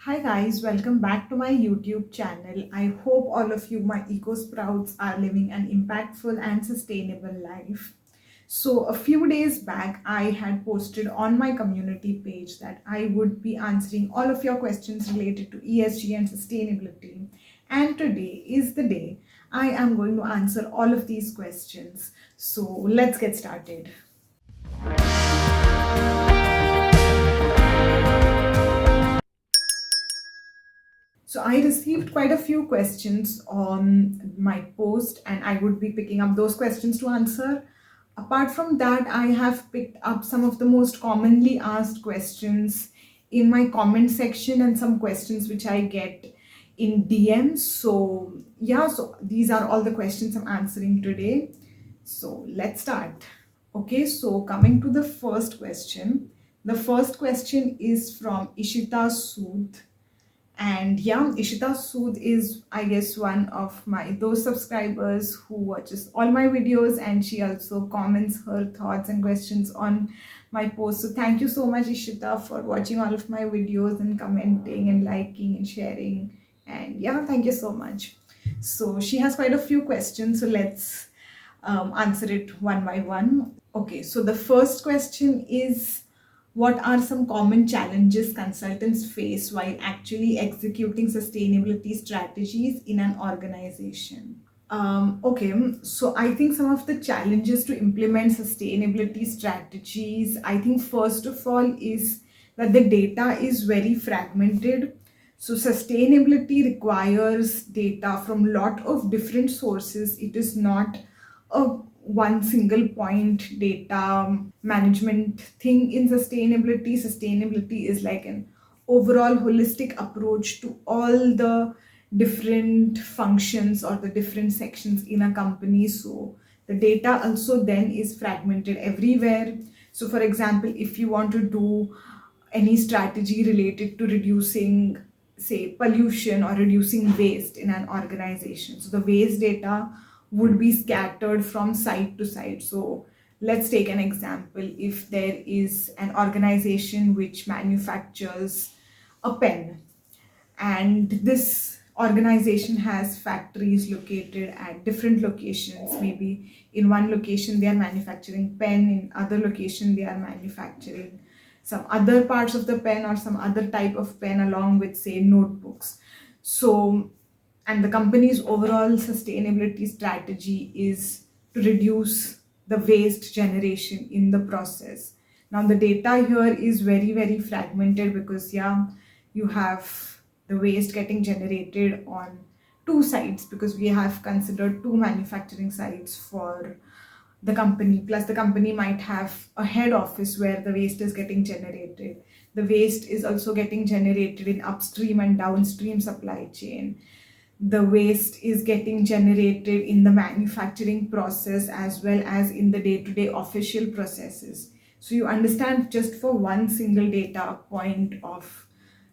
Hi guys, welcome back to my YouTube channel. I hope all of you, my eco sprouts, are living an impactful and sustainable life. So, a few days back, I had posted on my community page that I would be answering all of your questions related to ESG and sustainability. And today is the day I am going to answer all of these questions. So, let's get started. So I received quite a few questions on my post, and I would be picking up those questions to answer. Apart from that, I have picked up some of the most commonly asked questions in my comment section and some questions which I get in DMs. So, yeah, so these are all the questions I'm answering today. So, let's start. Okay, so coming to the first question. The first question is from Ishita Sood, and yeah, Ishita Sood is, I guess, one of my those subscribers who watches all my videos, and she also comments her thoughts and questions on my posts. So thank you so much, Ishita, for watching all of my videos and commenting and liking and sharing. And yeah, thank you so much. So she has quite a few questions. So let's answer it one by one. Okay, so the first question is, what are some common challenges consultants face while actually executing sustainability strategies in an organization? Okay, so I think some of the challenges to implement sustainability strategies, I think first of all is that the data is very fragmented. So sustainability requires data from a lot of different sources. It is not a one single point data management thing in sustainability. Sustainability is like an overall holistic approach to all the different functions or the different sections in a company. So the data also then is fragmented everywhere. So for example, if you want to do any strategy related to reducing, say, pollution or reducing waste in an organization, so the waste data would be scattered from site to site. So let's take an example. If there is an organization which manufactures a pen, and this organization has factories located at different locations, maybe in one location they are manufacturing pen, in other location they are manufacturing some other parts of the pen or some other type of pen along with, say, notebooks. So, and the company's overall sustainability strategy is to reduce the waste generation in the process. Now the data here is very very fragmented because, yeah, you have the waste getting generated on two sites, because we have considered two manufacturing sites for the company, plus the company might have a head office where the waste is getting generated. The waste is also getting generated in upstream and downstream supply chain. The waste is getting generated in the manufacturing process as well as in the day-to-day official processes. So you understand, just for one single data point of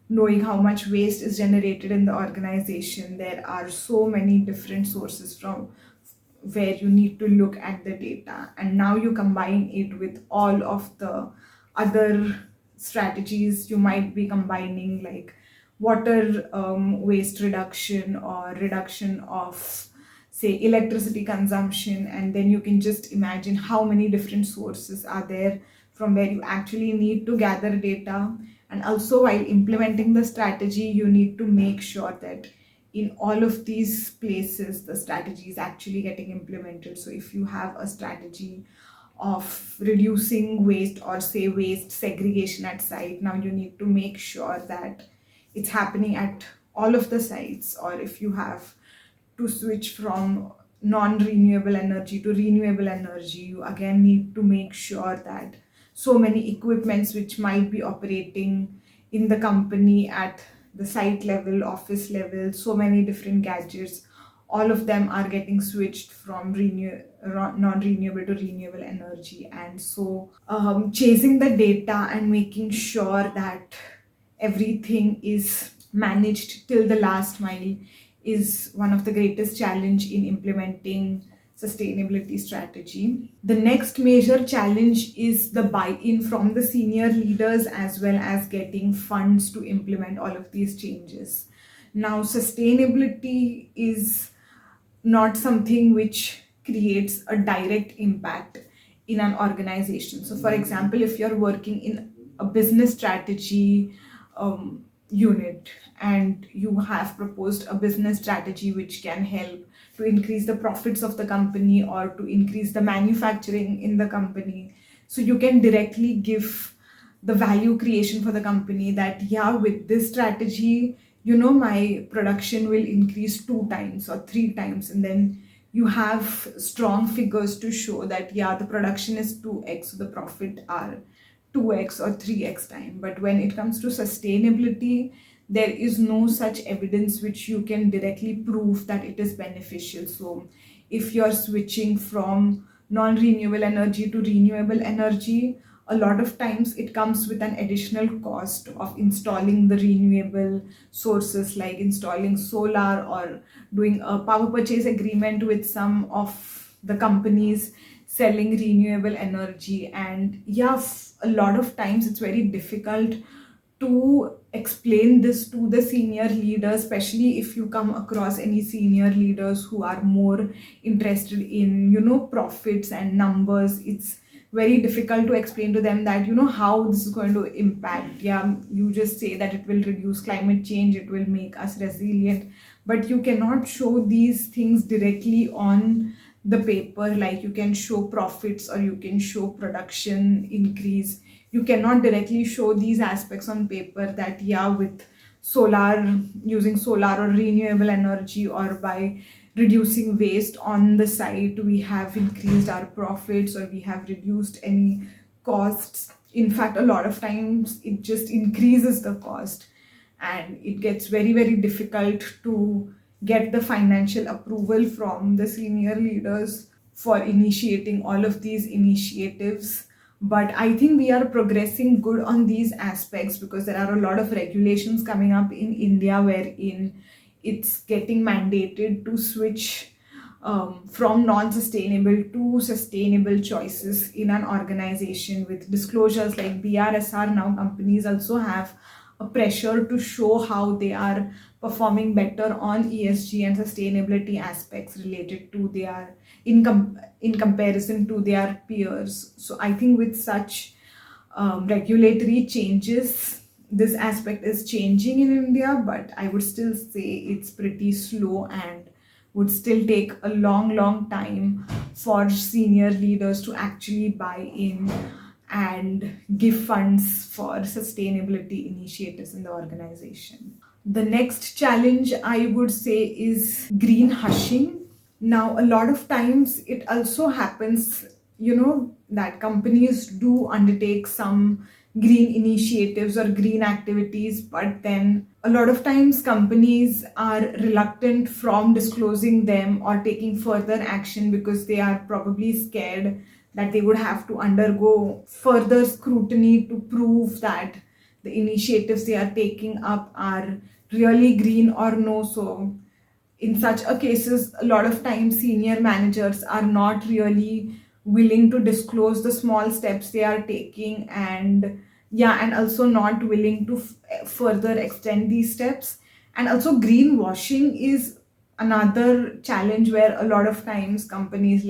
knowing how much waste is generated in the organization, there are so many different sources from where you need to look at the data, and now you combine it with all of the other strategies you might be combining, like water waste reduction or reduction of, say, electricity consumption, and then you can just imagine how many different sources are there from where you actually need to gather data. And also, while implementing the strategy, you need to make sure that in all of these places the strategy is actually getting implemented. So if you have a strategy of reducing waste or, say, waste segregation at site, now you need to make sure that it's happening at all of the sites. Or if you have to switch from non-renewable energy to renewable energy, you again need to make sure that so many equipments which might be operating in the company at the site level, office level, so many different gadgets, all of them are getting switched from non-renewable to renewable energy. And so chasing the data and making sure that everything is managed till the last mile is one of the greatest challenge in implementing sustainability strategy. The next major challenge is the buy-in from the senior leaders as well as getting funds to implement all of these changes. Now, sustainability is not something which creates a direct impact in an organization. So, for example, if you're working in a business strategy unit and you have proposed a business strategy which can help to increase the profits of the company or to increase the manufacturing in the company, so you can directly give the value creation for the company that, yeah, with this strategy, my production will increase 2 times or 3 times, and then you have strong figures to show that, yeah, the production is 2x, so the profit are 2x or 3x time. But when it comes to sustainability, there is no such evidence which you can directly prove that it is beneficial. So if you're switching from non-renewable energy to renewable energy, a lot of times it comes with an additional cost of installing the renewable sources, like installing solar or doing a power purchase agreement with some of the companies selling renewable energy. And yeah, a lot of times it's very difficult to explain this to the senior leaders, especially if you come across any senior leaders who are more interested in, profits and numbers. It's very difficult to explain to them that, how this is going to impact. Yeah, you just say that it will reduce climate change, it will make us resilient, but you cannot show these things directly on the paper. Like, you can show profits or you can show production increase. You cannot directly show these aspects on paper that, yeah, with using solar or renewable energy, or by reducing waste on the site, we have increased our profits or we have reduced any costs. In fact, a lot of times it just increases the cost, and it gets very, very difficult to get the financial approval from the senior leaders for initiating all of these initiatives. But I think we are progressing good on these aspects, because there are a lot of regulations coming up in India wherein it's getting mandated to switch from non-sustainable to sustainable choices in an organization with disclosures like BRSR. Now companies also have a pressure to show how they are performing better on ESG and sustainability aspects related to their income in comparison to their peers. So I think with such regulatory changes, this aspect is changing in India, but I would still say it's pretty slow and would still take a long time for senior leaders to actually buy in and give funds for sustainability initiatives in the organization. The next challenge, I would say, is green hushing. Now, a lot of times it also happens, that companies do undertake some green initiatives or green activities, but then a lot of times companies are reluctant from disclosing them or taking further action because they are probably scared that they would have to undergo further scrutiny to prove that the initiatives they are taking up are really green or no. So in such a cases, a lot of times senior managers are not really willing to disclose the small steps they are taking, and also not willing to further extend these steps. And also greenwashing is another challenge, where a lot of times companies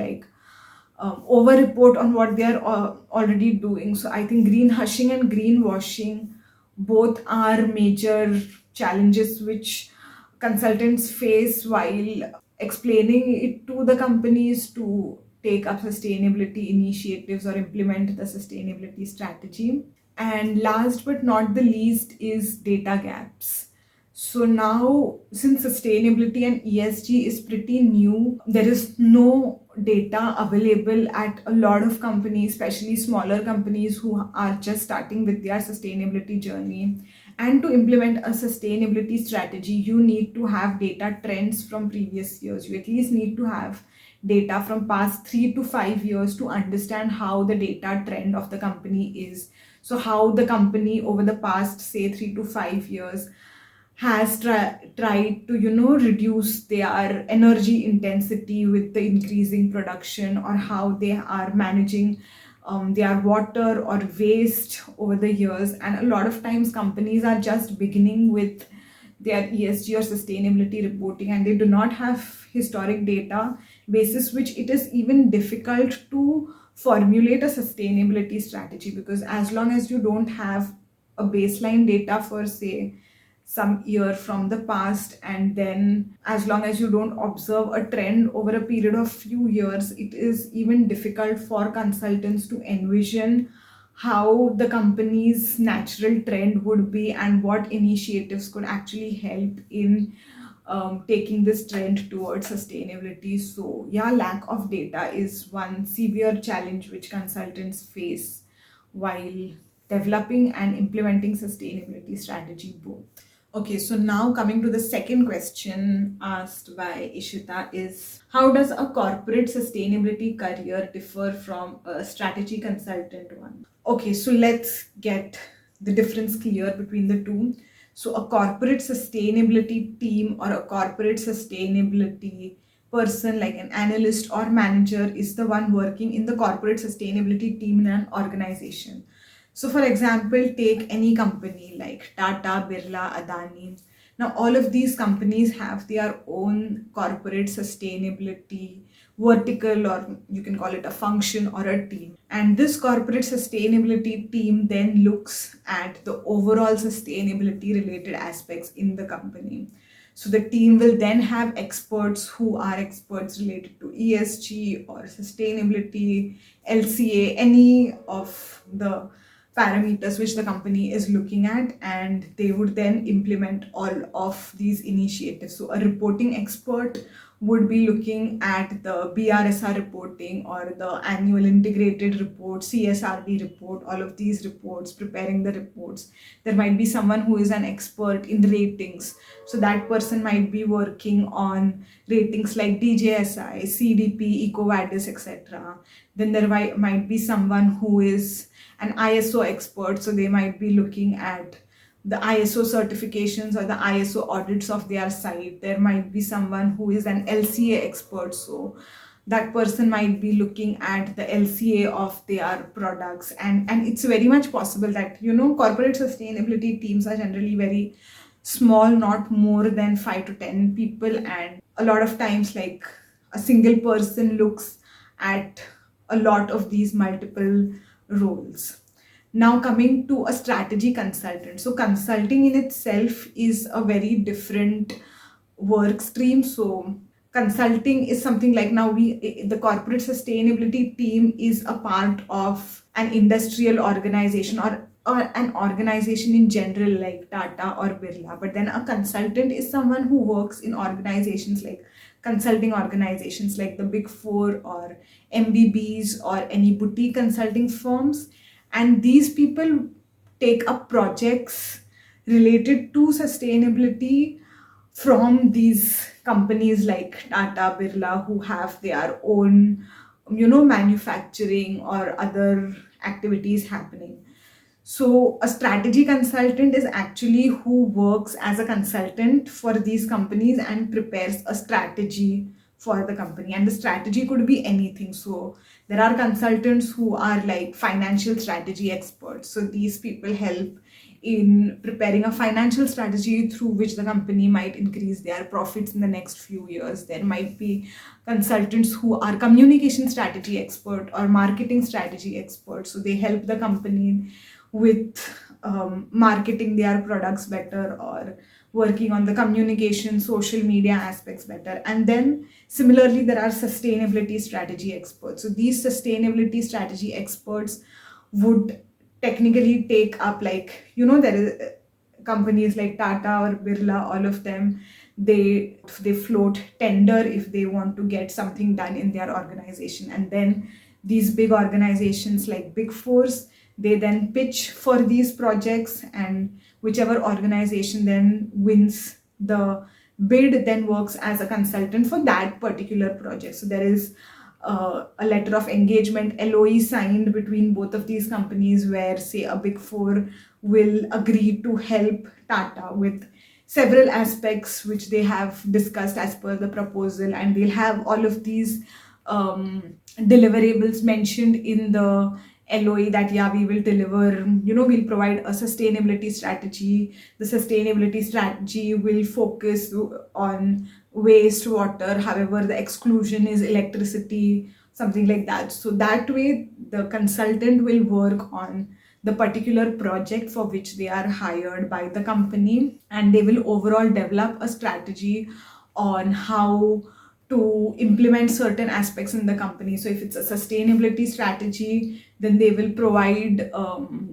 over report on what they are already doing. So I think green hushing and greenwashing both are major challenges which consultants face while explaining it to the companies to take up sustainability initiatives or implement the sustainability strategy. And last but not the least is data gaps. So now, since sustainability and ESG is pretty new, there is no data available at a lot of companies, especially smaller companies who are just starting with their sustainability journey. And to implement a sustainability strategy, you need to have data trends from previous years. You at least need to have data from past 3 to 5 years to understand how the data trend of the company is. So how the company over the past, say, 3 to 5 years has tried to reduce their energy intensity with the increasing production, or how they are managing their water or waste over the years. And a lot of times companies are just beginning with their ESG or sustainability reporting, and they do not have historic data basis which it is even difficult to formulate a sustainability strategy, because as long as you don't have a baseline data for, say, some year from the past, and then as long as you don't observe a trend over a period of few years, it is even difficult for consultants to envision how the company's natural trend would be and what initiatives could actually help in taking this trend towards sustainability. So yeah, lack of data is one severe challenge which consultants face while developing and implementing sustainability strategy both. Okay, so now coming to the second question asked by Ishita is, how does a corporate sustainability career differ from a strategy consultant one? Okay, so let's get the difference clear between the two. So a corporate sustainability team or a corporate sustainability person, like an analyst or manager, is the one working in the corporate sustainability team in an organization. So for example, take any company like Tata, Birla, Adani. Now all of these companies have their own corporate sustainability vertical, or you can call it a function or a team. And this corporate sustainability team then looks at the overall sustainability related aspects in the company. So the team will then have experts who are experts related to ESG or sustainability, LCA, any of the parameters which the company is looking at, and they would then implement all of these initiatives. So a reporting expert would be looking at the BRSR reporting or the annual integrated report, CSRD report, all of these reports, preparing the reports. There might be someone who is an expert in ratings. So that person might be working on ratings like DJSI, CDP, EcoVadis, etc. Then there might be someone who is an ISO expert. So they might be looking at the ISO certifications or the ISO audits of their site. There might be someone who is an LCA expert. So that person might be looking at the LCA of their products. And it's very much possible that, corporate sustainability teams are generally very small, not more than 5 to 10 people. And a lot of times, like, a single person looks at a lot of these multiple roles. Now coming to a strategy consultant. So consulting in itself is a very different work stream. So consulting is something like, now the corporate sustainability team is a part of an industrial organization, or an organization in general like Tata or Birla. But then a consultant is someone who works in organizations like consulting organizations like the Big Four or MBBs or any boutique consulting firms. And these people take up projects related to sustainability from these companies like Tata, Birla, who have their own, manufacturing or other activities happening. So a strategy consultant is actually who works as a consultant for these companies and prepares a strategy for the company. And the strategy could be anything. So there are consultants who are like financial strategy experts. So these people help in preparing a financial strategy through which the company might increase their profits in the next few years. There might be consultants who are communication strategy expert or marketing strategy experts. So they help the company with marketing their products better, or working on the communication, social media aspects better. And then similarly, there are sustainability strategy experts. So these sustainability strategy experts would technically take up, like, there is companies like Tata or Birla, all of them, they float tender if they want to get something done in their organization. And then these big organizations like Big Fours, they then pitch for these projects, and whichever organization then wins the bid then works as a consultant for that particular project. So there is a letter of engagement, LOE, signed between both of these companies, where, say, a Big Four will agree to help Tata with several aspects which they have discussed as per the proposal, and they'll have all of these deliverables mentioned in the LOE that yeah, we will deliver, we'll provide a sustainability strategy. The sustainability strategy will focus on wastewater, however the exclusion is electricity, something like that. So that way the consultant will work on the particular project for which they are hired by the company, and they will overall develop a strategy on how to implement certain aspects in the company. So if it's a sustainability strategy, then they will provide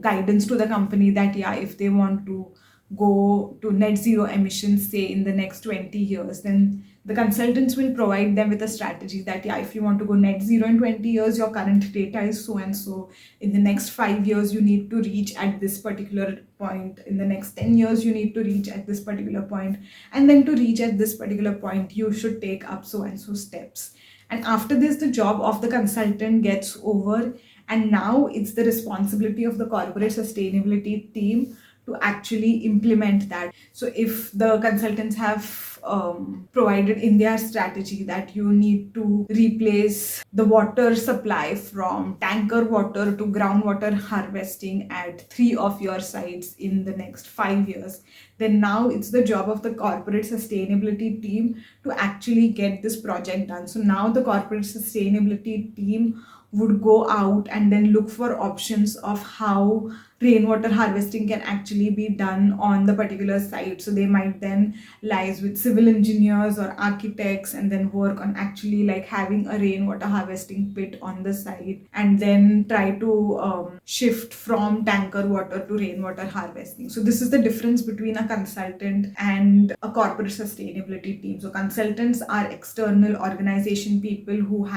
guidance to the company that yeah, if they want to go to net zero emissions, say in the next 20 years, then the consultants will provide them with a strategy that yeah, if you want to go net zero in 20 years, your current data is so and so. In the next 5 years, you need to reach at this particular point. In the next 10 years, you need to reach at this particular point. And then to reach at this particular point, you should take up so and so steps. And after this, the job of the consultant gets over. And now it's the responsibility of the corporate sustainability team to actually implement that. So if the consultants have provided in their strategy that you need to replace the water supply from tanker water to groundwater harvesting at 3 of your sites in the next 5 years, then now it's the job of the corporate sustainability team to actually get this project done. So now the corporate sustainability team would go out and then look for options of how rainwater harvesting can actually be done on the particular site. So they might then liaise with civil engineers or architects and then work on actually like having a rainwater harvesting pit on the site, and then try to shift from tanker water to rainwater harvesting. So this is the difference between a consultant and a corporate sustainability team. So consultants are external organization people who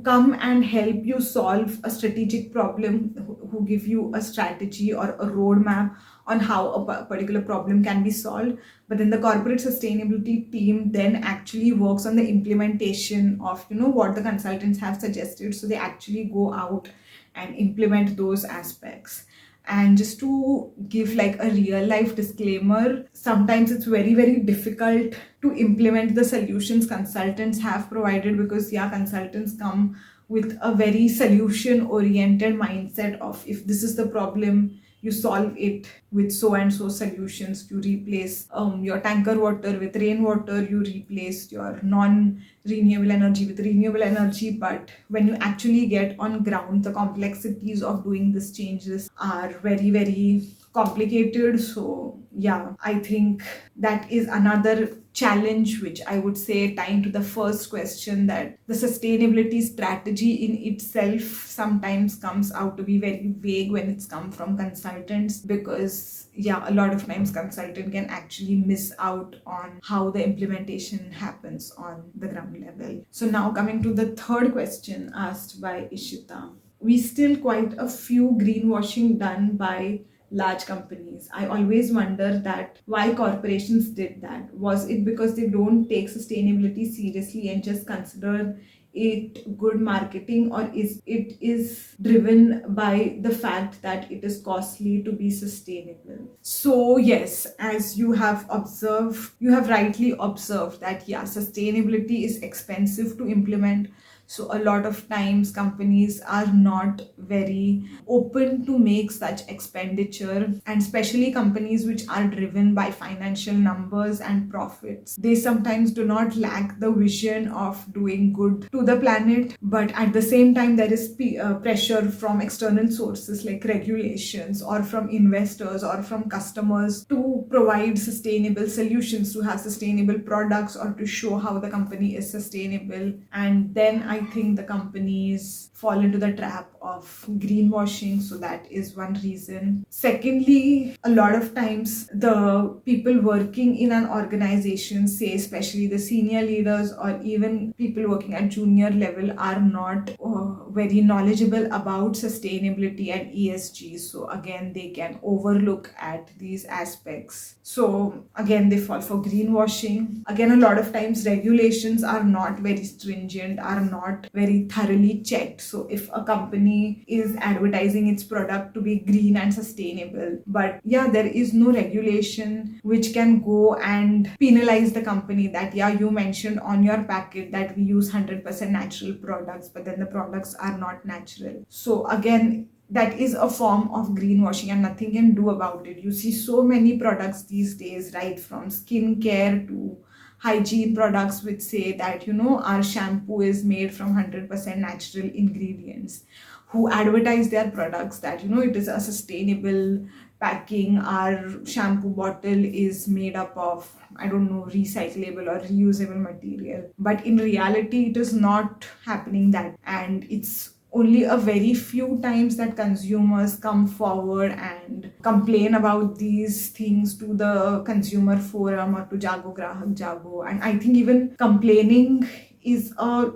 come and help you solve a strategic problem, who give you a strategy or a roadmap on how a particular problem can be solved. But then the corporate sustainability team then actually works on the implementation of what the consultants have suggested. So they actually go out and implement those aspects. And just to give like a real life disclaimer, sometimes it's very, very difficult to implement the solutions consultants have provided, because yeah, consultants come with a very solution oriented mindset of if this is the problem, you solve it with so and so solutions. You replace your tanker water with rainwater, you replace your non-renewable energy with renewable energy. But when you actually get on ground, the complexities of doing these changes are very, very complicated. So yeah, I think that is another challenge, which I would say tying to the first question, that the sustainability strategy in itself sometimes comes out to be very vague when it's come from consultants, because yeah, a lot of times consultant can actually miss out on how the implementation happens on the ground level. So now coming to the third question asked by Ishita, we still quite a few greenwashing done by large companies. I always wonder that why corporations did that. Was it because they don't take sustainability seriously and just consider it good marketing, or is it driven by the fact that it is costly to be sustainable? So yes, as you have rightly observed that yeah, sustainability is expensive to implement. So a lot of times companies are not very open to make such expenditure, and especially companies which are driven by financial numbers and profits. They sometimes do not lack the vision of doing good to the planet, but at the same time there is pressure from external sources like regulations, or from investors, or from customers to provide sustainable solutions, to have sustainable products, or to show how the company is sustainable. And then I think the companies fall into the trap of greenwashing. So that is one reason. Secondly, a lot of times the people working in an organization, say especially the senior leaders or even people working at junior level, are not very knowledgeable about sustainability and ESG. So again, they can overlook at these aspects. So again, they fall for greenwashing. Again, a lot of times regulations are not very stringent, are not not very thoroughly checked. So if a company is advertising its product to be green and sustainable, but yeah, there is no regulation which can go and penalize the company that, yeah, you mentioned on your packet that we use 100% natural products, but then the products are not natural. So again, that is a form of greenwashing and nothing can do about it. You see so many products these days, right, from skincare to hygiene products, which say that, our shampoo is made from 100% natural ingredients, who advertise their products that, it is a sustainable packing. Our shampoo bottle is made up of, I don't know, recyclable or reusable material. But in reality, it is not happening that. And it's only a very few times that consumers come forward and complain about these things to the consumer forum or to Jago Grahak Jago. And I think even complaining is a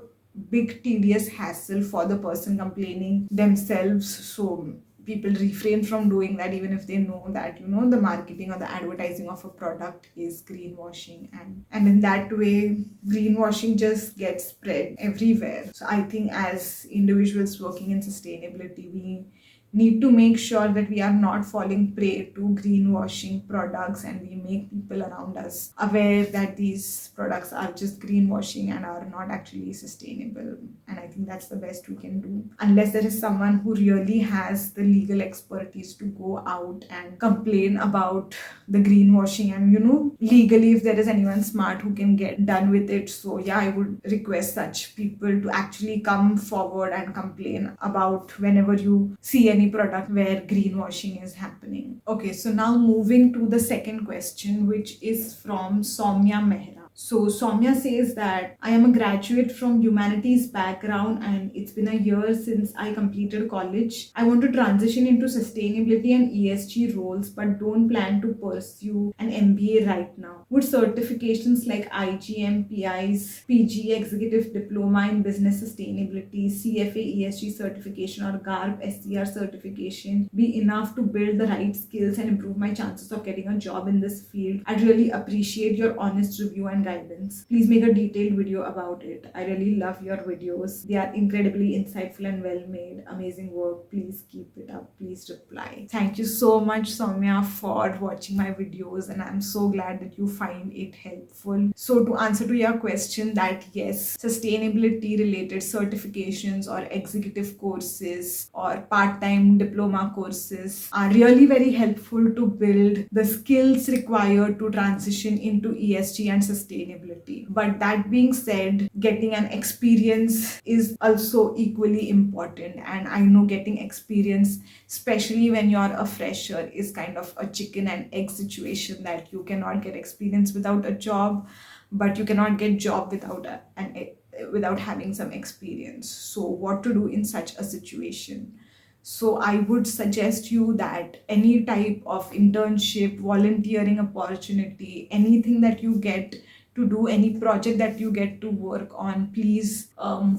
big tedious hassle for the person complaining themselves. So people refrain from doing that even if they know that, the marketing or the advertising of a product is greenwashing, and in that way greenwashing just gets spread everywhere. So I think as individuals working in sustainability, we need to make sure that we are not falling prey to greenwashing products, and we make people around us aware that these products are just greenwashing and are not actually sustainable. And I think that's the best we can do, unless there is someone who really has the legal expertise to go out and complain about the greenwashing, and legally, if there is anyone smart who can get done with it. So yeah, I would request such people to actually come forward and complain about whenever you see any product where greenwashing is happening. Okay, so now moving to the second question, which is from Soumya Mehra. So Soumya says that I am a graduate from humanities background and it's been a year since I completed college. I want to transition into sustainability and ESG roles but don't plan to pursue an MBA right now. Would certifications like IGM, PI's, PG Executive Diploma in Business Sustainability, CFA ESG certification or GARP SCR certification be enough to build the right skills and improve my chances of getting a job in this field? I'd really appreciate your honest review and guidance. Please make a detailed video about it. I really love your videos. They are incredibly insightful and well made. Amazing work. Please keep it up. Please reply. Thank you so much, Soumya, for watching my videos, and I'm so glad that you find it helpful. So to answer to your question, that yes, sustainability related certifications or executive courses or part-time diploma courses are really very helpful to build the skills required to transition into ESG and sustainability. But that being said, getting an experience is also equally important, and I know getting experience, especially when you're a fresher, is kind of a chicken and egg situation, that you cannot get experience without a job, but you cannot get job without having some experience. So what to do in such a situation? So I would suggest you that any type of internship, volunteering opportunity, anything that you get to do, any project that you get to work on, please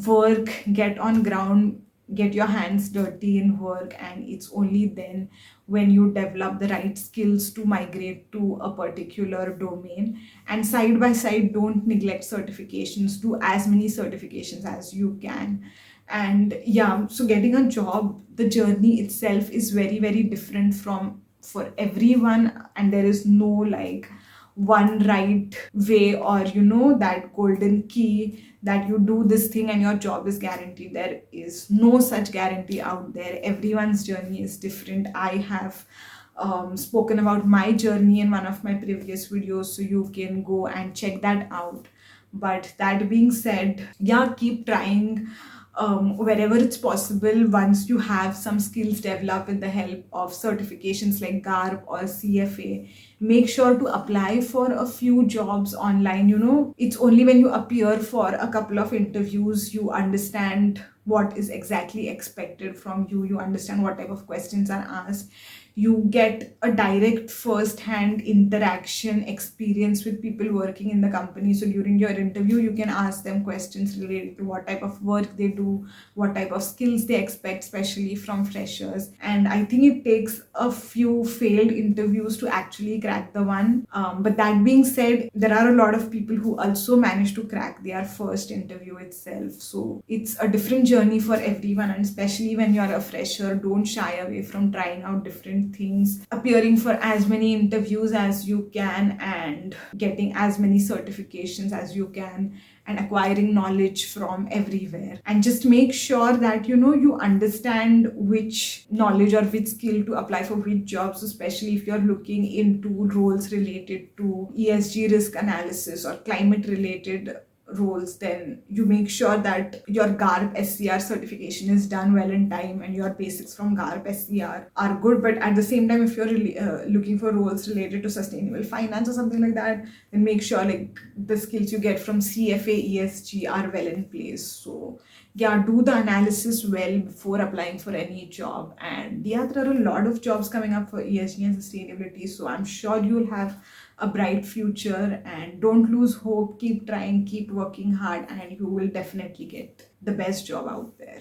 work, get on ground, get your hands dirty in work, and it's only then when you develop the right skills to migrate to a particular domain. And side by side, don't neglect certifications. Do as many certifications as you can. And yeah, so getting a job, the journey itself is very, very different for everyone, and there is no like one right way or that golden key that you do this thing and your job is guaranteed. There is no such guarantee out there. Everyone's journey is different. I have spoken about my journey in one of my previous videos, so you can go and check that out. But that being said, yeah, keep trying wherever it's possible. Once you have some skills developed with the help of certifications like GARP or CFA, make sure to apply for a few jobs online. It's only when you appear for a couple of interviews you understand what is exactly expected from you. You understand what type of questions are asked. You get a direct first-hand interaction experience with people working in the company. So during your interview, you can ask them questions related to what type of work they do, what type of skills they expect, especially from freshers. And I think it takes a few failed interviews to actually crack the one. But that being said, there are a lot of people who also manage to crack their first interview itself. So it's a different journey for everyone, and especially when you're a fresher, don't shy away from trying out different things, appearing for as many interviews as you can, and getting as many certifications as you can, and acquiring knowledge from everywhere. And just make sure that you understand which knowledge or which skill to apply for which jobs, especially if you're looking into roles related to ESG risk analysis or climate related roles. Then you make sure that your GARP SCR certification is done well in time and your basics from GARP SCR are good. But at the same time, if you're really looking for roles related to sustainable finance or something like that, then make sure like the skills you get from CFA ESG are well in place. So yeah, do the analysis well before applying for any job. And yeah, there are a lot of jobs coming up for ESG and sustainability, so I'm sure you'll have a bright future. And don't lose hope, keep trying, keep working hard, and you will definitely get the best job out there.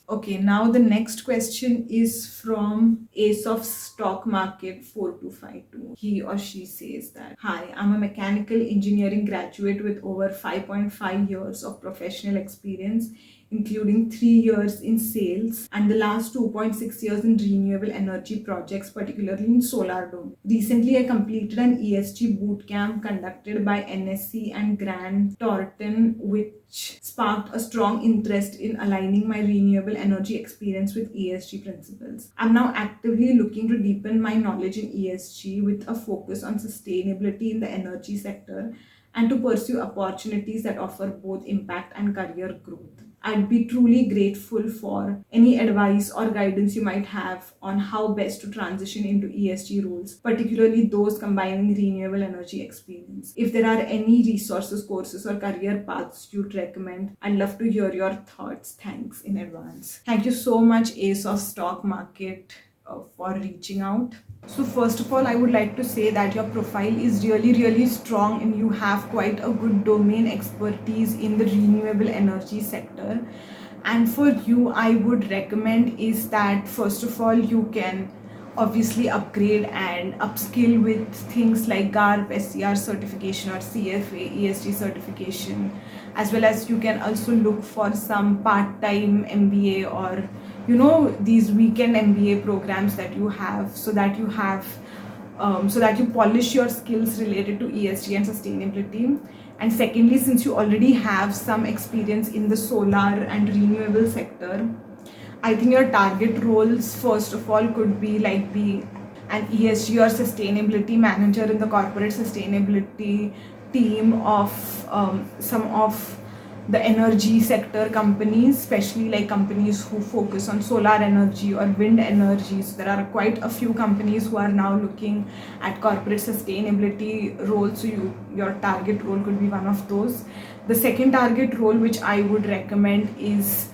Okay, now the next question is from Ace of Stock Market 4252. He or she says that, "Hi, I'm a mechanical engineering graduate with over 5.5 years of professional experience, including 3 years in sales and the last 2.6 years in renewable energy projects, particularly in solar dome. Recently, I completed an ESG bootcamp conducted by NSC and Grant Thornton, which sparked a strong interest in aligning my renewable energy experience with ESG principles. I'm now actively looking to deepen my knowledge in ESG with a focus on sustainability in the energy sector and to pursue opportunities that offer both impact and career growth. I'd be truly grateful for any advice or guidance you might have on how best to transition into ESG roles, particularly those combining renewable energy experience. If there are any resources, courses, or career paths you'd recommend, I'd love to hear your thoughts. Thanks in advance." Thank you so much, Ace of Stock Market, for reaching out. So first of all, I would like to say that your profile is really strong and you have quite a good domain expertise in the renewable energy sector. And for you, I would recommend is that first of all, you can obviously upgrade and upskill with things like GARP SCR certification or CFA ESG certification, as well as you can also look for some part-time MBA or these weekend MBA programs that you have, so that you polish your skills related to ESG and sustainability. And secondly, since you already have some experience in the solar and renewable sector, I think your target roles first of all could be like being an ESG or sustainability manager in the corporate sustainability team of some of the energy sector companies, especially like companies who focus on solar energy or wind energy. So there are quite a few companies who are now looking at corporate sustainability roles. So your target role could be one of those. The second target role which I would recommend is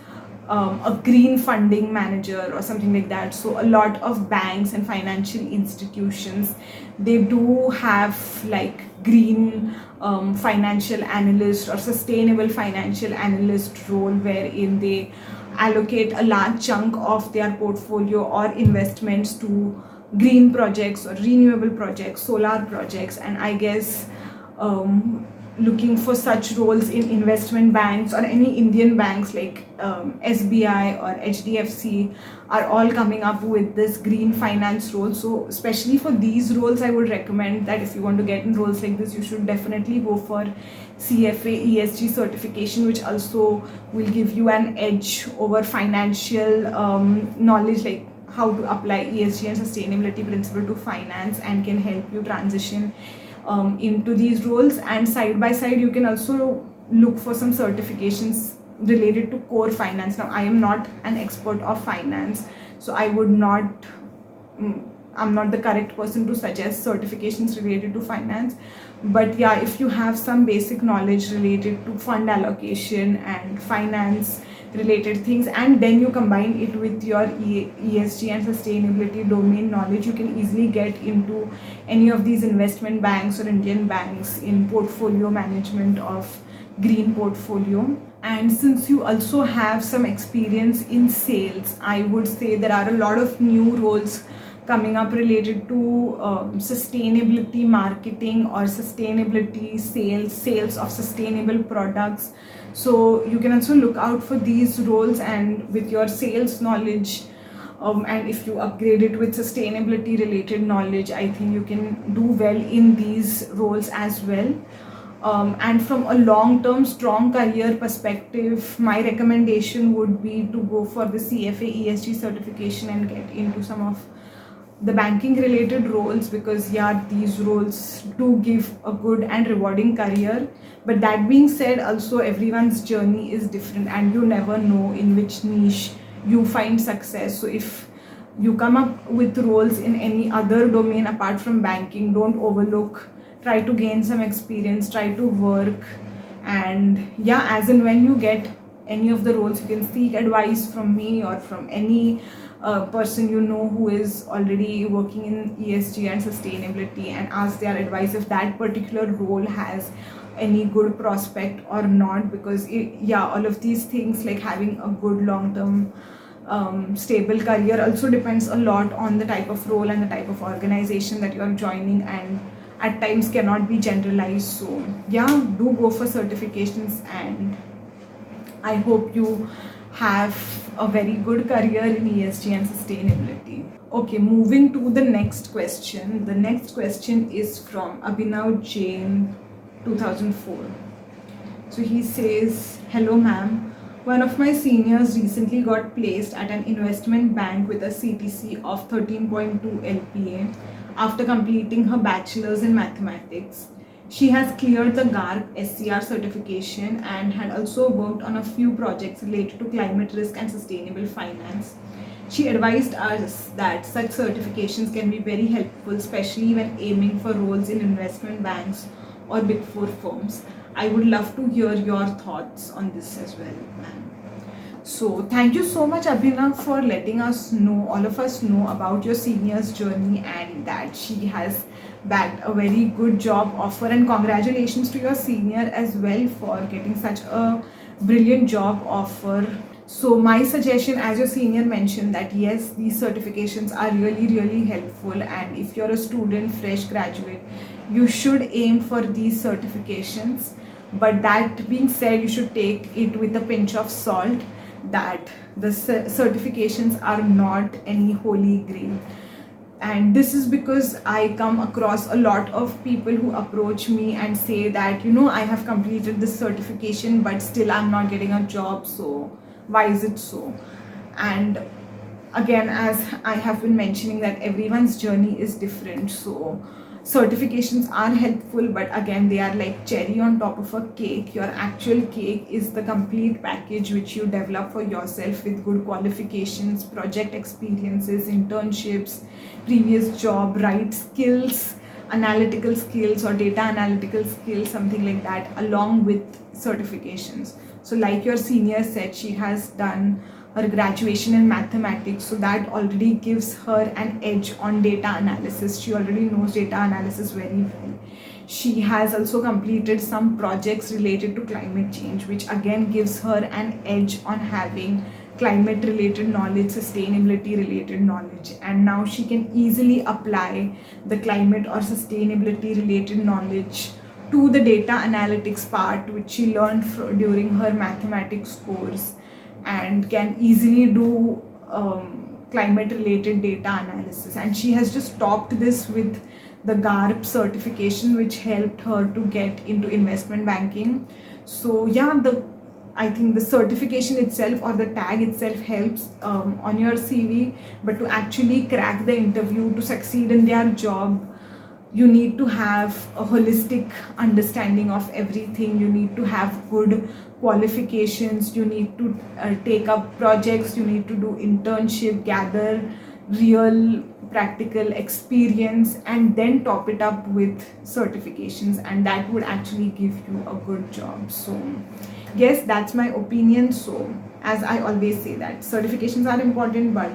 a green funding manager or something like that. So a lot of banks and financial institutions, they do have like green financial analyst or sustainable financial analyst role, wherein they allocate a large chunk of their portfolio or investments to green projects or renewable projects, solar projects. And I guess looking for such roles in investment banks or any Indian banks like SBI or HDFC are all coming up with this green finance role. So especially for these roles, I would recommend that if you want to get in roles like this, you should definitely go for CFA ESG certification, which also will give you an edge over financial knowledge, like how to apply ESG and sustainability principle to finance, and can help you transition into these roles. And side by side, you can also look for some certifications related to core finance. Now, I am not an expert of finance, so I'm not the correct person to suggest certifications related to finance, But yeah, if you have some basic knowledge related to fund allocation and finance related things, and then you combine it with your ESG and sustainability domain knowledge, you can easily get into any of these investment banks or Indian banks in portfolio management of green portfolio. And since you also have some experience in sales, I would say there are a lot of new roles coming up related to sustainability marketing or sustainability sales of sustainable products. So you can also look out for these roles, and with your sales knowledge, and if you upgrade it with sustainability related knowledge, I think you can do well in these roles as well. And from a long-term strong career perspective, my recommendation would be to go for the CFA ESG certification and get into some of the banking related roles, because yeah, these roles do give a good and rewarding career. But that being said, also everyone's journey is different and you never know in which niche you find success. So if you come up with roles in any other domain apart from banking, don't overlook, try to gain some experience, try to work, and yeah, as and when you get any of the roles, you can seek advice from me or from any person you know who is already working in ESG and sustainability, and ask their advice if that particular role has any good prospect or not. Because all of these things, like having a good long-term stable career, also depends a lot on the type of role and the type of organization that you are joining, and at times cannot be generalized. So yeah, do go for certifications, and I hope you have a very good career in ESG and sustainability. Okay, moving to the next question. The next question is from Abhinav Jain, 2004. So he says, hello ma'am, one of my seniors recently got placed at an investment bank with a CTC of 13.2 LPA after completing her bachelor's in mathematics. She has cleared the GARP SCR certification and had also worked on a few projects related to climate risk and sustainable finance. She advised us that such certifications can be very helpful, especially when aiming for roles in investment banks or big four firms. I would love to hear your thoughts on this as well, ma'am. So thank you so much, Abhinav, for letting us know, all of us know about your senior's journey, and that she has bagged a very good job offer. And congratulations to your senior as well for getting such a brilliant job offer. So my suggestion, as your senior mentioned, that yes, these certifications are really helpful, and if you're a student, fresh graduate, you should aim for these certifications. But that being said, you should take it with a pinch of salt, that the certifications are not any holy grail. And this is because I come across a lot of people who approach me and say that, I have completed this certification but still I'm not getting a job, so why is it so? And again, as I have been mentioning, that everyone's journey is different. So certifications are helpful, but again, they are like cherry on top of a cake. Your actual cake is the complete package which you develop for yourself with good qualifications, project experiences, internships, previous job, right skills, analytical skills or data analytical skills, something like that, along with certifications. So like your senior said, she has done her graduation in mathematics, so that already gives her an edge on data analysis. She already knows data analysis very well. She has also completed some projects related to climate change, which again gives her an edge on having climate related knowledge, sustainability related knowledge. And now she can easily apply the climate or sustainability related knowledge to the data analytics part, which she learned during her mathematics course, and can easily do climate related data analysis. And she has just topped this with the GARP certification, which helped her to get into investment banking. So yeah, I think the certification itself or the tag itself helps on your CV, but to actually crack the interview, to succeed in their job, you need to have a holistic understanding of everything. You need to have good qualifications, you need to take up projects, you need to do internship, gather real practical experience and then top it up with certifications, and that would actually give you a good job. So yes, that's my opinion. So as I always say, that certifications are important, but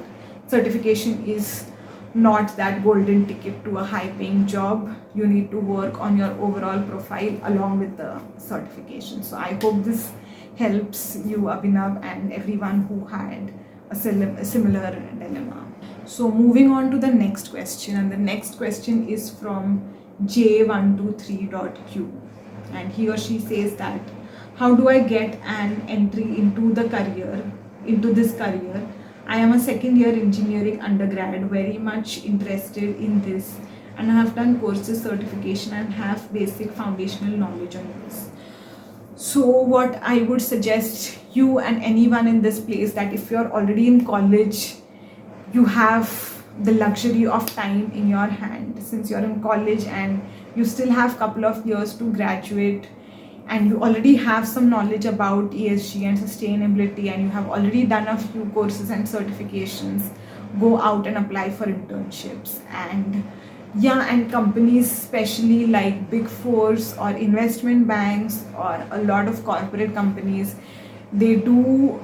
certification is not that golden ticket to a high paying job. You need to work on your overall profile along with the certification. So I hope this helps you, Abhinav, and everyone who had a similar dilemma. So moving on to the next question, and the next question is from J123.q, and he or she says that, how do I get an entry into this career? I am a second year engineering undergrad, very much interested in this, and I have done courses, certification, and have basic foundational knowledge on this. So what I would suggest you and anyone in this place, that if you're already in college, you have the luxury of time in your hand, since you're in college and you still have a couple of years to graduate, and you already have some knowledge about ESG and sustainability, and you have already done a few courses and certifications. Go out and apply for internships. And companies, especially like big fours or investment banks or a lot of corporate companies, they do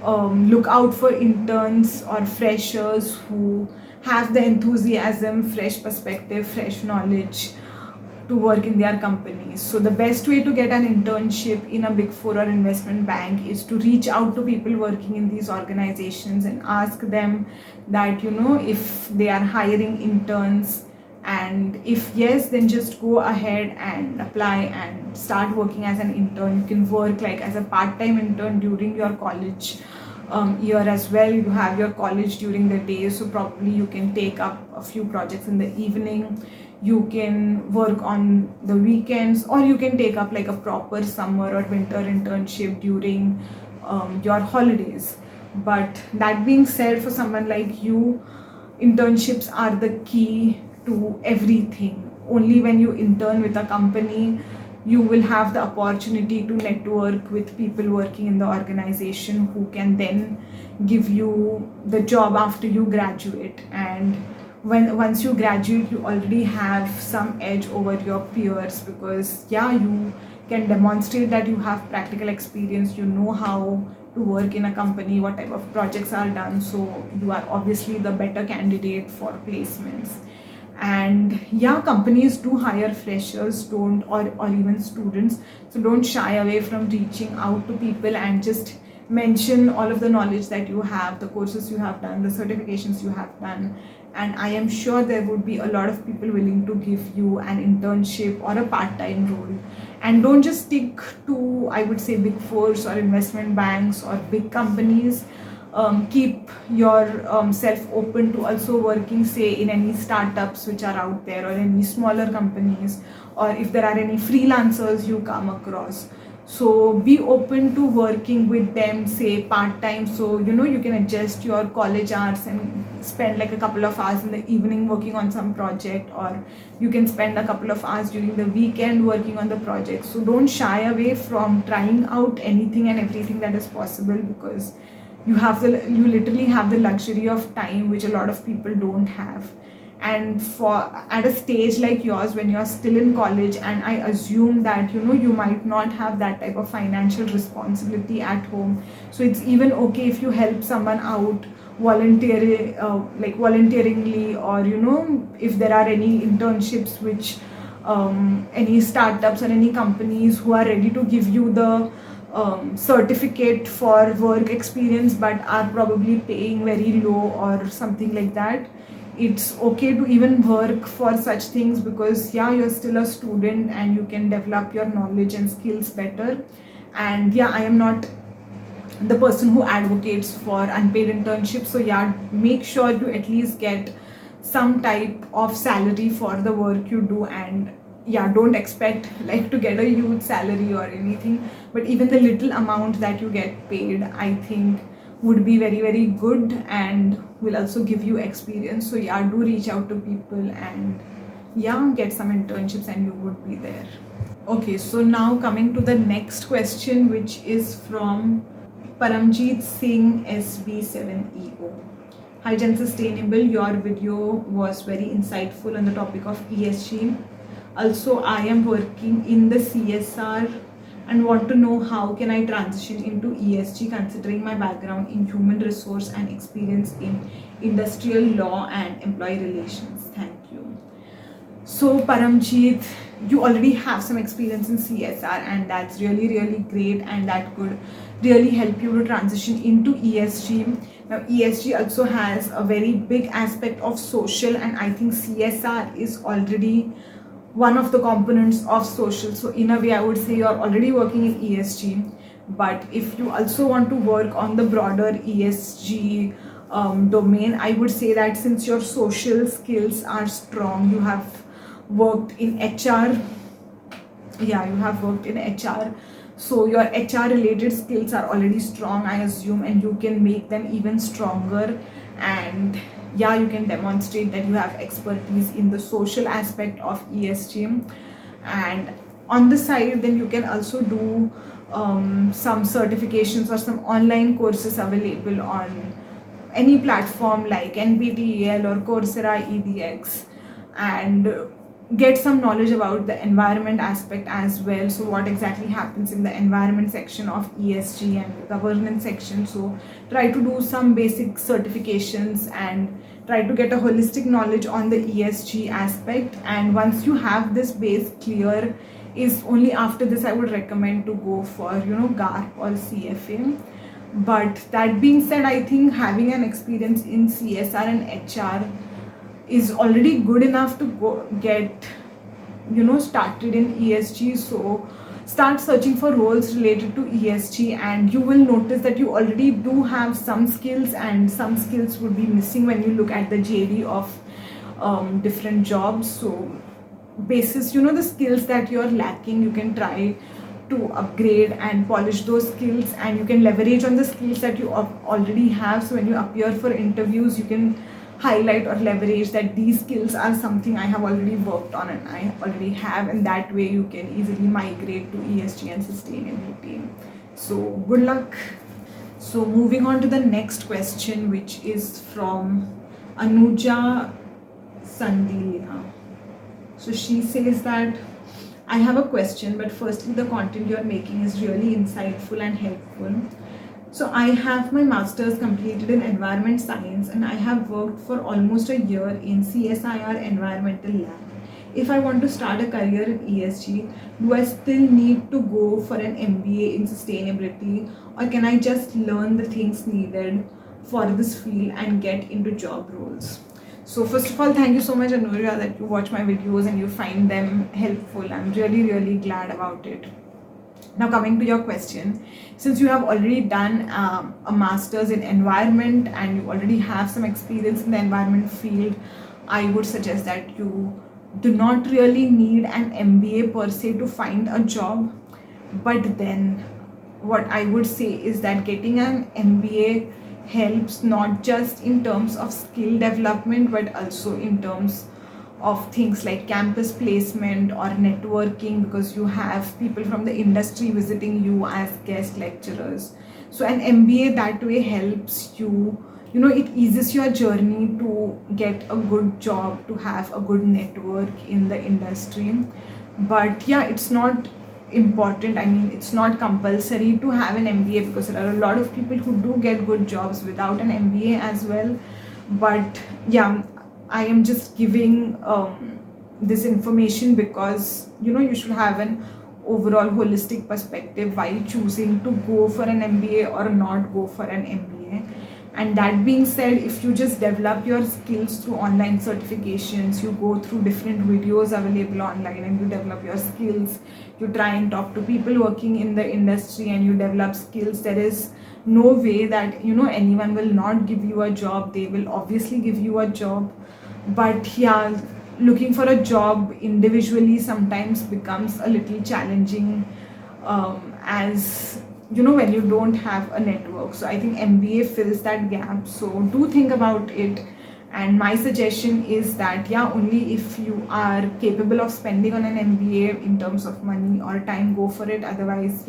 look out for interns or freshers who have the enthusiasm, fresh perspective, fresh knowledge to work in their companies. So the best way to get an internship in a big four or investment bank is to reach out to people working in these organizations and ask them that, if they are hiring interns, and if yes, then just go ahead and apply and start working as an intern. You can work like as a part-time intern during your college year as well. You have your college during the day, so probably you can take up a few projects in the evening. You can work on the weekends, or you can take up like a proper summer or winter internship during your holidays. But that being said, for someone like you, internships are the key to everything. Only when you intern with a company, you will have the opportunity to network with people working in the organization who can then give you the job after you graduate. And once you graduate, you already have some edge over your peers, because you can demonstrate that you have practical experience, you know how to work in a company, what type of projects are done, so you are obviously the better candidate for placements. And companies do hire freshers, or even students, so don't shy away from reaching out to people and just mention all of the knowledge that you have, the courses you have done, the certifications you have done, and I am sure there would be a lot of people willing to give you an internship or a part-time role. And don't just stick to, I would say, big fours or investment banks or big companies. Keep your self open to also working, say, in any startups which are out there, or any smaller companies, or if there are any freelancers you come across. So be open to working with them, say part-time, so you can adjust your college hours and spend like a couple of hours in the evening working on some project, or you can spend a couple of hours during the weekend working on the project. So don't shy away from trying out anything and everything that is possible, because you literally have the luxury of time, which a lot of people don't have. And at a stage like yours, when you're still in college, and I assume that you might not have that type of financial responsibility at home, so it's even okay if you help someone out voluntarily, or if there are any internships which any startups or any companies who are ready to give you the certificate for work experience but are probably paying very low or something like that. It's okay to even work for such things, because you're still a student and you can develop your knowledge and skills better. And I am not the person who advocates for unpaid internships, so make sure you at least get some type of salary for the work you do. And don't expect like to get a huge salary or anything, but even the little amount that you get paid, I think would be very, very good and will also give you experience. So do reach out to people and get some internships and you would be there. Okay, so now coming to the next question, which is from Paramjeet Singh SB7EO. Hi GenSustainable, your video was very insightful on the topic of ESG. Also, I am working in the CSR and want to know how can I transition into ESG considering my background in human resource and experience in industrial law and employee relations. Thank you. So Paramjeet, you already have some experience in CSR and that's really great, and that could really help you to transition into ESG. Now ESG also has a very big aspect of social, and I think CSR is already one of the components of social. So in a way I would say you're already working in ESG, but if you also want to work on the broader ESG domain, I would say that since your social skills are strong, you have worked in HR. Yeah, you have worked in HR, so your HR related skills are already strong, I assume, and you can make them even stronger. And yeah, you can demonstrate that you have expertise in the social aspect of ESG. And on the side, then you can also do some certifications or some online courses available on any platform like NPTEL or Coursera EDX, and get some knowledge about the environment aspect as well. So what exactly happens in the environment section of ESG and the governance section. So try to do some basic certifications and try to get a holistic knowledge on the ESG aspect. And once you have this base clear, is only after this I would recommend to go for GARP or CFA. But that being said, I think having an experience in CSR and HR is already good enough to go get started in ESG. So start searching for roles related to ESG, and you will notice that you already do have some skills, and some skills would be missing when you look at the JD of different jobs. So basis the skills that you're lacking, you can try to upgrade and polish those skills, and you can leverage on the skills that you already have. So when you appear for interviews, you can highlight or leverage that these skills are something I have already worked on and I already have, and that way you can easily migrate to ESG and sustainability. So good luck. So moving on to the next question, which is from Anuja Sandilya. So she says that I have a question, but firstly the content you're making is really insightful and helpful. So I have my master's completed in environment science, and I have worked for almost a year in CSIR environmental lab. If I want to start a career in ESG, do I still need to go for an MBA in sustainability, or can I just learn the things needed for this field and get into job roles? So first of all, thank you so much, Anuja, that you watch my videos and you find them helpful. I'm really glad about it. Now coming to your question, since you have already done a master's in environment and you already have some experience in the environment field, I would suggest that you do not really need an MBA per se to find a job. But then what I would say is that getting an MBA helps not just in terms of skill development, but also in terms of things like campus placement or networking, because you have people from the industry visiting you as guest lecturers. So an MBA that way helps you, it eases your journey to get a good job, to have a good network in the industry. But yeah, it's not important. I mean, it's not compulsory to have an MBA, because there are a lot of people who do get good jobs without an MBA as well. But yeah, I am just giving this information because you should have an overall holistic perspective while choosing to go for an MBA or not go for an MBA. And that being said, if you just develop your skills through online certifications, you go through different videos available online and you develop your skills, you try and talk to people working in the industry and you develop skills, there is no way that anyone will not give you a job. They will obviously give you a job. But yeah, looking for a job individually sometimes becomes a little challenging, as when you don't have a network. So I think MBA fills that gap. So do think about it. And my suggestion is that only if you are capable of spending on an MBA in terms of money or time, go for it. Otherwise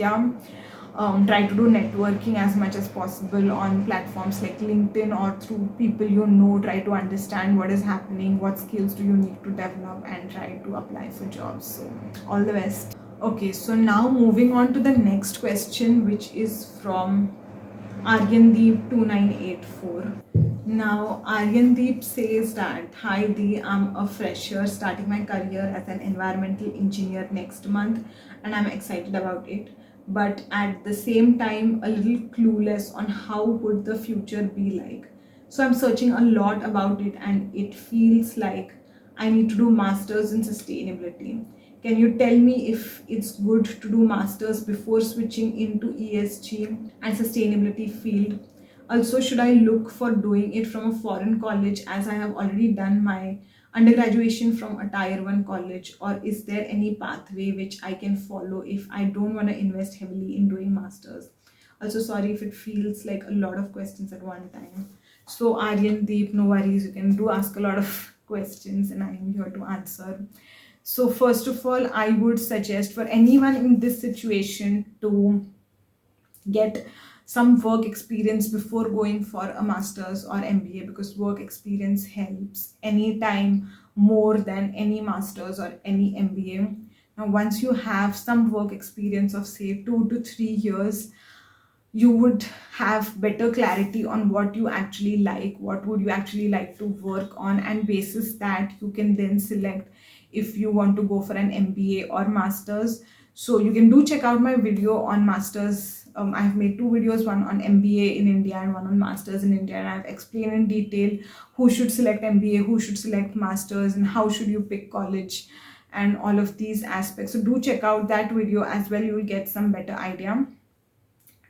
try to do networking as much as possible on platforms like LinkedIn or through people you know. Try to understand what is happening, what skills do you need to develop, and try to apply for jobs. So all the best. Okay, so now moving on to the next question, which is from Aryandeep 2984. Now, Aryandeep says that, "Hi Dee, I'm a fresher starting my career as an environmental engineer next month, and I'm excited about it. But at the same time, a little clueless on how would the future be like. So I'm searching a lot about it, and it feels like I need to do masters in sustainability. Can you tell me if it's good to do masters before switching into ESG and sustainability field? Also, should I look for doing it from a foreign college as I have already done my undergraduation from a tier 1 college, or is there any pathway which I can follow if I don't want to invest heavily in doing masters?" Also, sorry if it feels like a lot of questions at one time. So Aryan Deep, no worries, you can do ask a lot of questions and I am here to answer. So first of all, I would suggest for anyone in this situation to get some work experience before going for a master's or MBA, because work experience helps anytime more than any master's or any MBA. Now, once you have some work experience of say 2 to 3 years, you would have better clarity on what you actually like, what would you actually like to work on, and basis that you can then select if you want to go for an MBA or masters. So you can do check out my video on masters. I've made 2 videos, one on MBA in India and one on masters in India, and I've explained in detail who should select MBA, who should select masters, and how should you pick college, and all of these aspects. So do check out that video as well, you will get some better idea.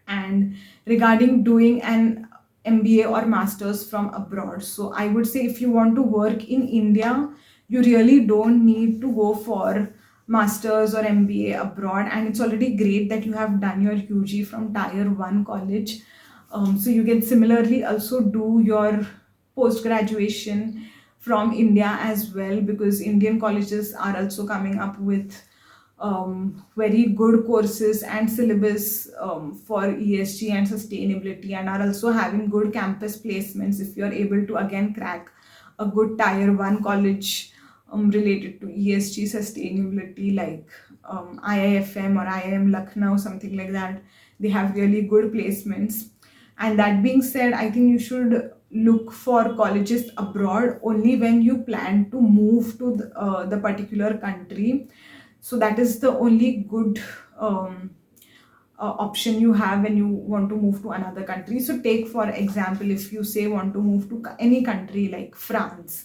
And regarding doing an MBA or masters from abroad, so I would say if you want to work in India, you really don't need to go for masters or MBA abroad, and it's already great that you have done your UG from tier 1 college. So you can similarly also do your post graduation from India as well, because Indian colleges are also coming up with very good courses and syllabus for ESG and sustainability, and are also having good campus placements if you're able to again crack a good tier 1 college related to ESG sustainability, like IIFM or IIM Lucknow, something like that. They have really good placements. And that being said, I think you should look for colleges abroad only when you plan to move to the particular country. So that is the only good option you have when you want to move to another country. So take for example, if you say want to move to any country like France,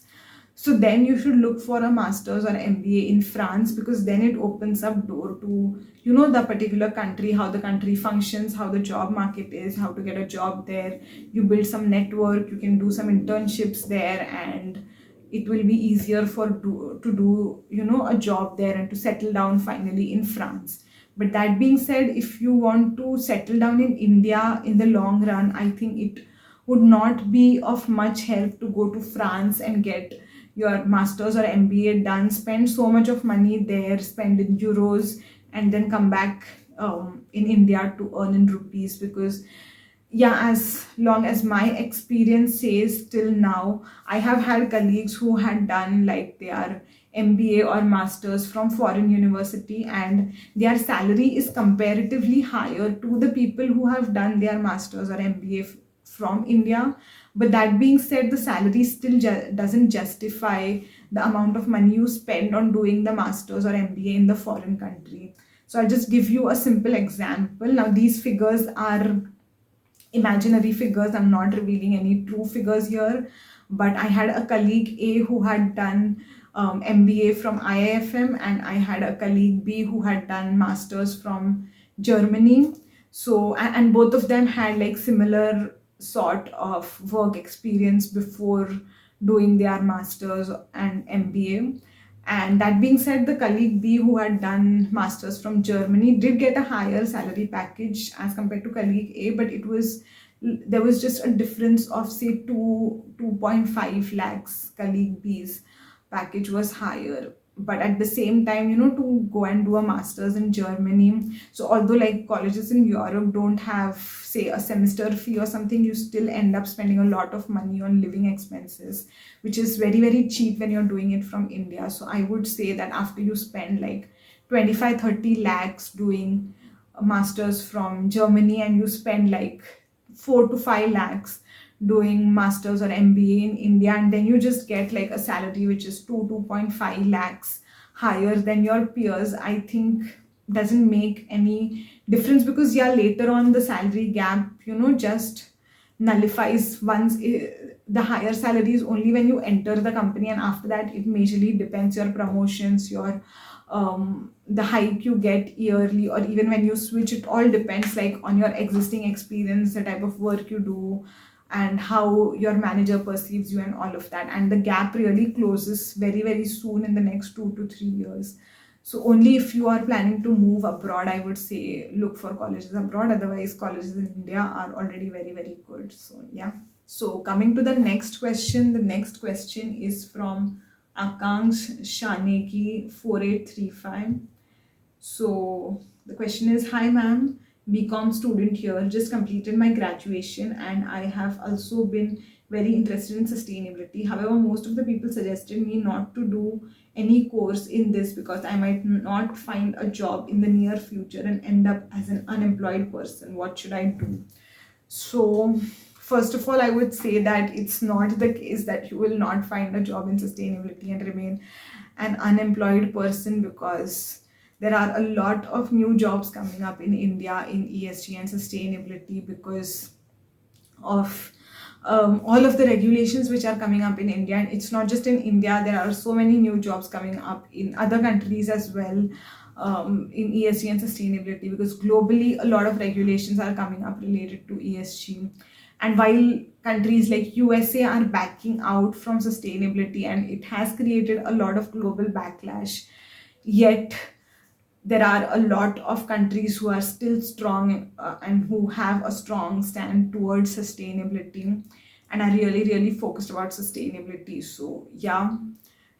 so then you should look for a master's or MBA in France, because then it opens up door to the particular country, how the country functions, how the job market is, how to get a job there. You build some network, you can do some internships there, and it will be easier to do a job there and to settle down finally in France. But that being said, if you want to settle down in India in the long run, I think it would not be of much help to go to France and get your masters or MBA done, spend so much of money there, spend in euros, and then come back in India to earn in rupees. Because as long as my experience says till now, I have had colleagues who had done like their MBA or masters from foreign university, and their salary is comparatively higher to the people who have done their masters or MBA from India. But that being said, the salary still doesn't justify the amount of money you spend on doing the masters or MBA in the foreign country. So I'll just give you a simple example. Now these figures are imaginary figures, I'm not revealing any true figures here, but I had a colleague A who had done MBA from IIFM, and I had a colleague B who had done masters from Germany. So and both of them had like similar sort of work experience before doing their masters and MBA. And that being said, the colleague B who had done masters from Germany did get a higher salary package as compared to colleague A, but there was just a difference of say 2.5 lakhs. Colleague B's package was higher. but at the same time, to go and do a master's in Germany. So although like colleges in Europe don't have, say, a semester fee or something, you still end up spending a lot of money on living expenses, which is very, very cheap when you're doing it from India. So I would say that after you spend like 25-30 lakhs doing a master's from Germany, and you spend like 4 to 5 lakhs doing masters or MBA in India, and then you just get like a salary which is 2.5 lakhs higher than your peers, I think doesn't make any difference, because yeah, later on the salary gap, just nullifies once the higher salary is only when you enter the company, and after that it majorly depends your promotions, your the hike you get yearly, or even when you switch, it all depends like on your existing experience, the type of work you do, and how your manager perceives you and all of that. And the gap really closes very, very soon in the next 2 to 3 years. So only if you are planning to move abroad, I would say look for colleges abroad. Otherwise, colleges in India are already very, very good. So yeah. So coming to the next question is from Akansh Shaneki 4835. So the question is, hi ma'am, BCom student here, just completed my graduation and I have also been very interested in sustainability. However, most of the people suggested me not to do any course in this because I might not find a job in the near future and end up as an unemployed person. What should I do? So first of all, I would say that it's not the case that you will not find a job in sustainability and remain an unemployed person, because there are a lot of new jobs coming up in India in ESG and sustainability because of all of the regulations which are coming up in India. And it's not just in India, there are so many new jobs coming up in other countries as well, in ESG and sustainability, because globally a lot of regulations are coming up related to ESG. And while countries like USA are backing out from sustainability and it has created a lot of global backlash, yet there are a lot of countries who are still strong and who have a strong stand towards sustainability and are really, really focused about sustainability. So yeah,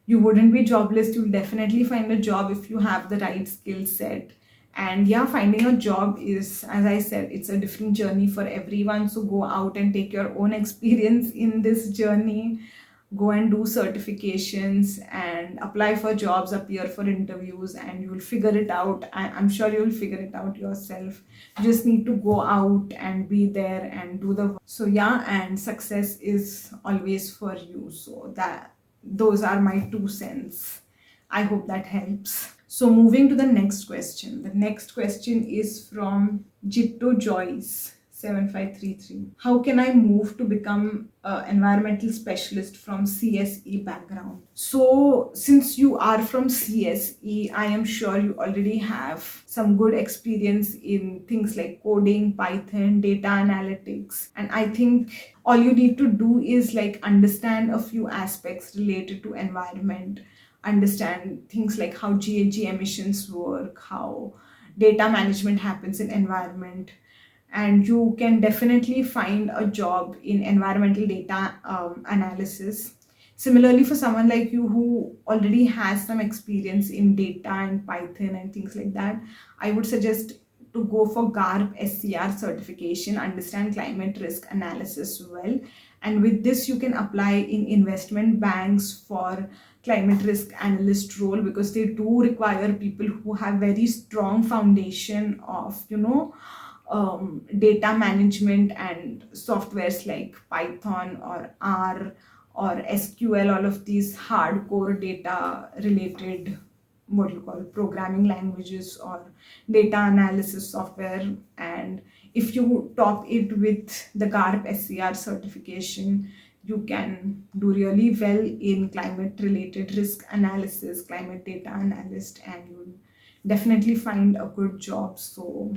you wouldn't be jobless. You'll definitely find a job if you have the right skill set. And yeah, finding a job is, as I said, it's a different journey for everyone. So go out and take your own experience in this journey. Go and do certifications and apply for jobs, appear for interviews, and you'll figure it out. I'm sure you'll figure it out yourself. You just need to go out and be there and do the work. So yeah, and success is always for you. So those are my 2 cents. I hope that helps. So moving to the next question. The next question is from Jitto Joyce 7533. How can I move to become an environmental specialist from CSE background? So since you are from CSE, I am sure you already have some good experience in things like coding, Python, data analytics. And I think all you need to do is like understand a few aspects related to environment, understand things like how GHG emissions work, how data management happens in environment, and you can definitely find a job in environmental data analysis. Similarly, for someone like you who already has some experience in data and Python and things like that, I would suggest to go for GARP SCR certification, understand climate risk analysis well. And with this, you can apply in investment banks for climate risk analyst role, because they do require people who have very strong foundation of, data management and softwares like Python or R or SQL, all of these hardcore data related, what you call, programming languages or data analysis software. And if you top it with the GARP SCR certification, you can do really well in climate related risk analysis, climate data analyst, and you'll definitely find a good job. So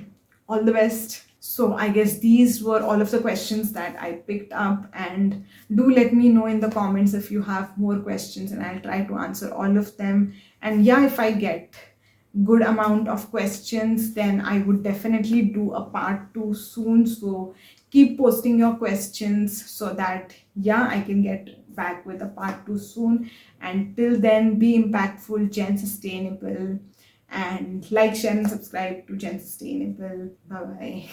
all the best. So I guess these were all of the questions that I picked up, and do let me know in the comments if you have more questions and I'll try to answer all of them. And yeah, if I get good amount of questions, then I would definitely do a part 2 soon. So keep posting your questions so that, yeah, I can get back with a part 2 soon. And till then, be impactful, Gen Sustainable, and like, share, and subscribe to Gen Sustainable. Bye bye.